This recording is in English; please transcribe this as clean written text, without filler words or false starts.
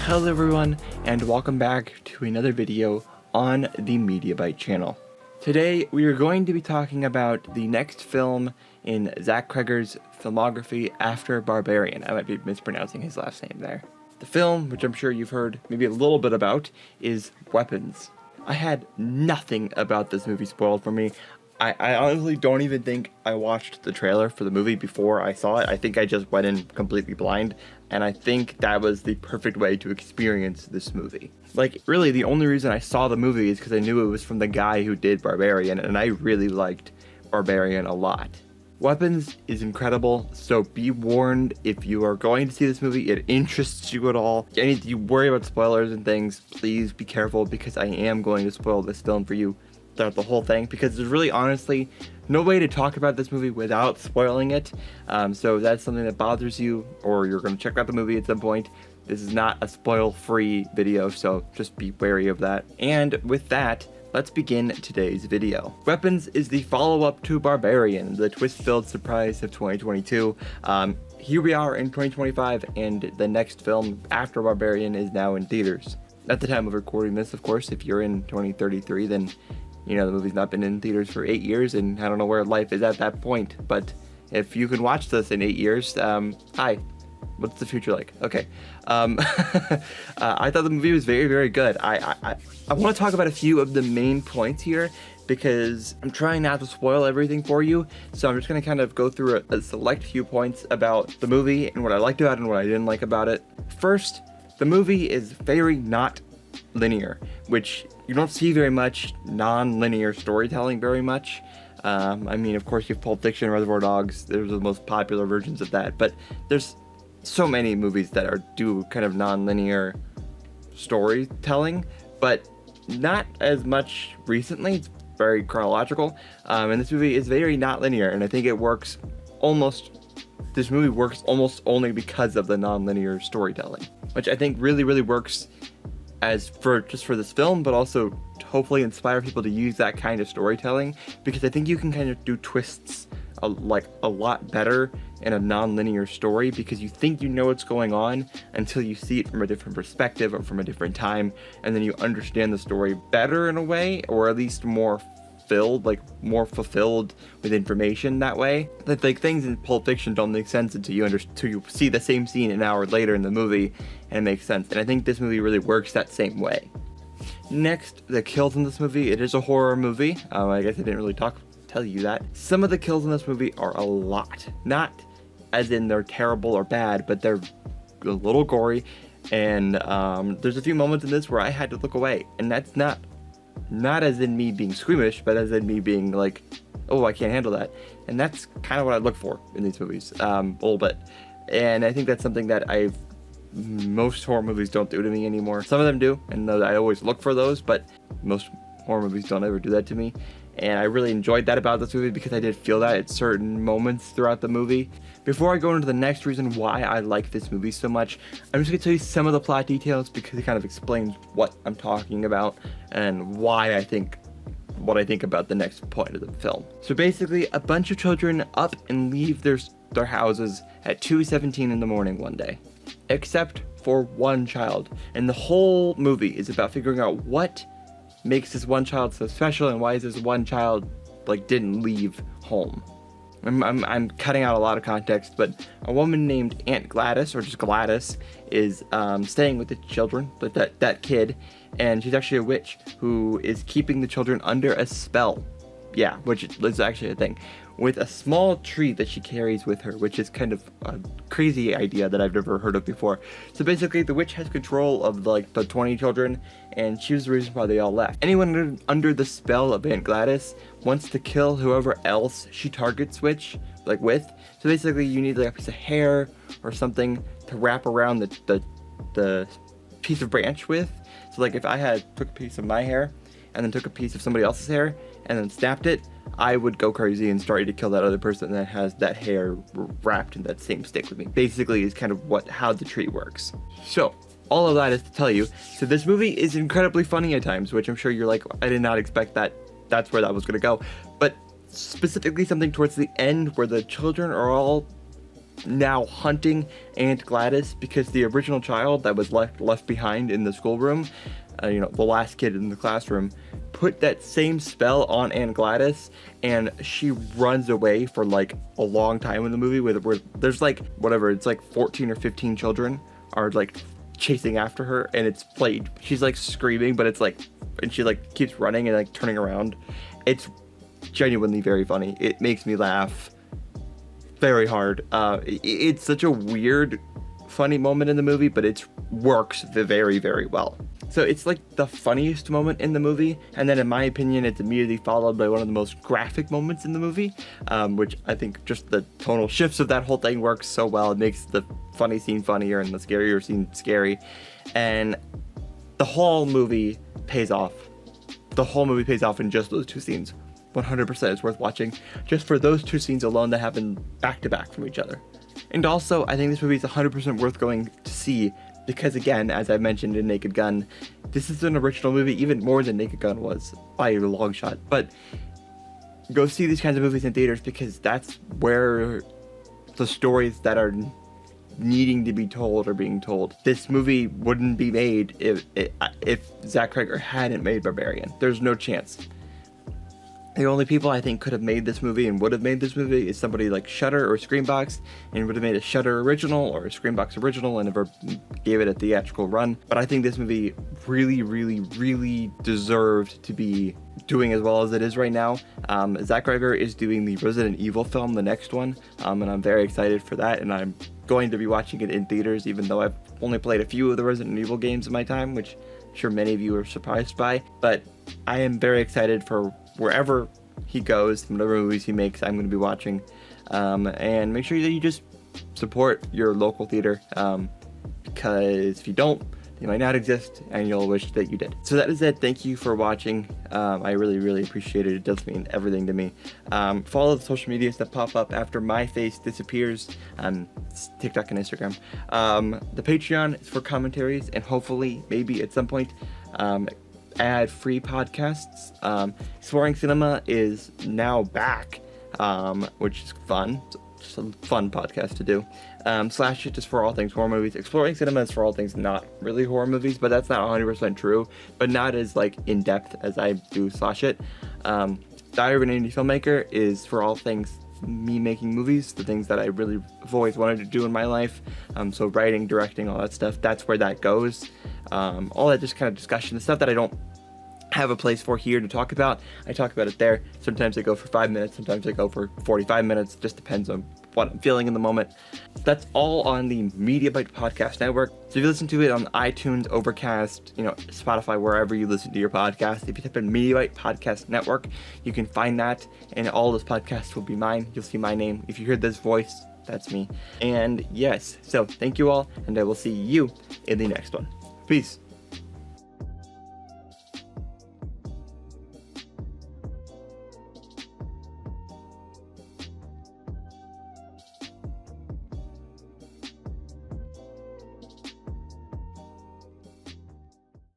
Hello everyone, and welcome back to another video on the MediaBite channel. Today we are going to be talking about the next film in Zach Cregger's filmography after Barbarian. I might be mispronouncing his last name there. The film, which I'm sure you've heard maybe a little bit about, is Weapons. I had nothing about this movie spoiled for me. I honestly don't even think I watched the trailer for the movie before I saw it. I think I just went in completely blind, and I think that was the perfect way to experience this movie. Like, really, the only reason I saw the movie is because I knew it was from the guy who did Barbarian, and I really liked Barbarian a lot. Weapons is incredible, so be warned if you are going to see this movie, it interests you at all. You worry about spoilers and things, please be careful, because I am going to spoil this film for you throughout the whole thing, because there's really honestly no way to talk about this movie without spoiling it. So if that's something that bothers you, or you're going to check out the movie at some point, this is not a spoil-free video, so just be wary of that. And with that, let's begin today's video. Weapons is the follow-up to Barbarian, the twist-filled surprise of 2022. Here we are in 2025, and the next film after Barbarian is now in theaters. At the time of recording this, of course, if you're in 2033, then you know the movie's not been in theaters for 8 years, and I don't know where life is at that point. But if you can watch this in 8 years, hi. What's the future like? Okay. I thought the movie was very, very good. I want to talk about a few of the main points here because I'm trying not to spoil everything for you. So I'm just going to kind of go through a select few points about the movie and what I liked about it and what I didn't like about it. First, the movie is very not linear, which you don't see very much non-linear storytelling very much. I mean, of course, you have Pulp Fiction, Reservoir Dogs. Those are the most popular versions of that. But there's so many movies that do kind of non-linear storytelling, but not as much recently. It's very chronological, and this movie is very not linear, and I think this movie works almost only because of the non-linear storytelling, which I think really works for this film, but also to hopefully inspire people to use that kind of storytelling, because I think you can kind of do twists a lot better in a non-linear story, because you think you know what's going on until you see it from a different perspective or from a different time, and then you understand the story better in a way, or at least more fulfilled with information that way. Like things in Pulp Fiction don't make sense until you see the same scene an hour later in the movie, and it makes sense. And I think this movie really works that same way. Next, the kills in this movie. It is a horror movie. I guess I didn't really tell you that. Some of the kills in this movie are a lot. Not as in they're terrible or bad, but they're a little gory. And there's a few moments in this where I had to look away. And that's not as in me being squeamish, but as in me being like, oh, I can't handle that. And that's kind of what I look for in these movies, a little bit. And I think that's something that most horror movies don't do to me anymore. Some of them do, and I always look for those, but most horror movies don't ever do that to me. And I really enjoyed that about this movie, because I did feel that at certain moments throughout the movie. Before I go into the next reason why I like this movie so much, I'm just going to tell you some of the plot details, because it kind of explains what I'm talking about and what I think about the next point of the film. So basically, a bunch of children up and leave their houses at 2:17 in the morning one day, except for one child. And the whole movie is about figuring out what makes this one child so special, and why is this one child didn't leave home. I'm cutting out a lot of context, but a woman named Aunt Gladys, or just Gladys, is staying with the children, that kid, and she's actually a witch who is keeping the children under a spell. Yeah, which is actually a thing, with a small tree that she carries with her, which is kind of a crazy idea that I've never heard of before. So basically, the witch has control of the 20 children, and she was the reason why they all left. Anyone under the spell of Aunt Gladys wants to kill whoever else she targets with. So basically, you need a piece of hair or something to wrap around the piece of branch with. So if I took a piece of my hair and then took a piece of somebody else's hair and then snapped it, I would go crazy and start to kill that other person that has that hair wrapped in that same stick with me. Basically, is kind of how the tree works. So all of that is to tell you, so this movie is incredibly funny at times, which I'm sure you're like, I did not expect that's where that was going to go. But specifically something towards the end where the children are all now hunting Aunt Gladys because the original child that was left behind in the schoolroom, the last kid in the classroom, put that same spell on Aunt Gladys, and she runs away for like a long time in the movie where there's like whatever, it's like 14 or 15 children are like chasing after her, and it's played. She's like screaming, but it's like, and she like keeps running and like turning around. It's genuinely very funny. It makes me laugh very hard. It's such a weird, funny moment in the movie, but it works very, very well. So it's like the funniest moment in the movie, and then in my opinion, it's immediately followed by one of the most graphic moments in the movie, which I think just the tonal shifts of that whole thing works so well. It makes the funny scene funnier and the scarier scene scary, and the whole movie pays off. The whole movie pays off in just those two scenes. 100% it's worth watching just for those two scenes alone that happen back to back from each other. And also, I think this movie is 100% worth going to see because, again, as I mentioned in Naked Gun, this is an original movie, even more than Naked Gun was by a long shot. But go see these kinds of movies in theaters because that's where the stories that are needing to be told are being told. This movie wouldn't be made if Zach Cregger hadn't made Barbarian. There's no chance. The only people I think could have made this movie and would have made this movie is somebody like Shudder or Screambox, and would have made a Shudder original or a Screambox original and never gave it a theatrical run. But I think this movie really, really, really deserved to be doing as well as it is right now. Zach Cregger is doing the Resident Evil film, the next one, and I'm very excited for that, and I'm going to be watching it in theaters, even though I've only played a few of the Resident Evil games in my time, which I'm sure many of you are surprised by. But I am very excited for wherever he goes, whatever movies he makes, I'm going to be watching. And make sure that you just support your local theater, because if you don't, they might not exist, and you'll wish that you did. So that is it. Thank you for watching. I really, really appreciate it. It does mean everything to me. Follow the social medias that pop up after my face disappears. TikTok and Instagram. The Patreon is for commentaries, and hopefully, maybe at some point, add free podcasts. Exploring Cinema is now back, which is fun. It's a fun podcast to do. Slash It is for all things horror movies. Exploring Cinema is for all things not really horror movies, but that's not 100% true, but not as like in depth as I do Slash It. Diary of an Indie Filmmaker is for all things me making movies, the things that I really have always wanted to do in my life. So writing, directing, all that stuff, that's where that goes. All that just kind of discussion, the stuff that I don't have a place for here to talk about, I talk about it there. Sometimes I go for 5 minutes, sometimes I go for 45 minutes, just depends on what I'm feeling in the moment. That's all on the Mediabyte Podcast Network. So if you listen to it on iTunes, Overcast, Spotify, wherever you listen to your podcast, if you type in Mediabyte Podcast Network, you can find that, and all those podcasts will be mine. You'll see my name. If you hear this voice, that's me. And yes, so thank you all, and I will see you in the next one. Peace.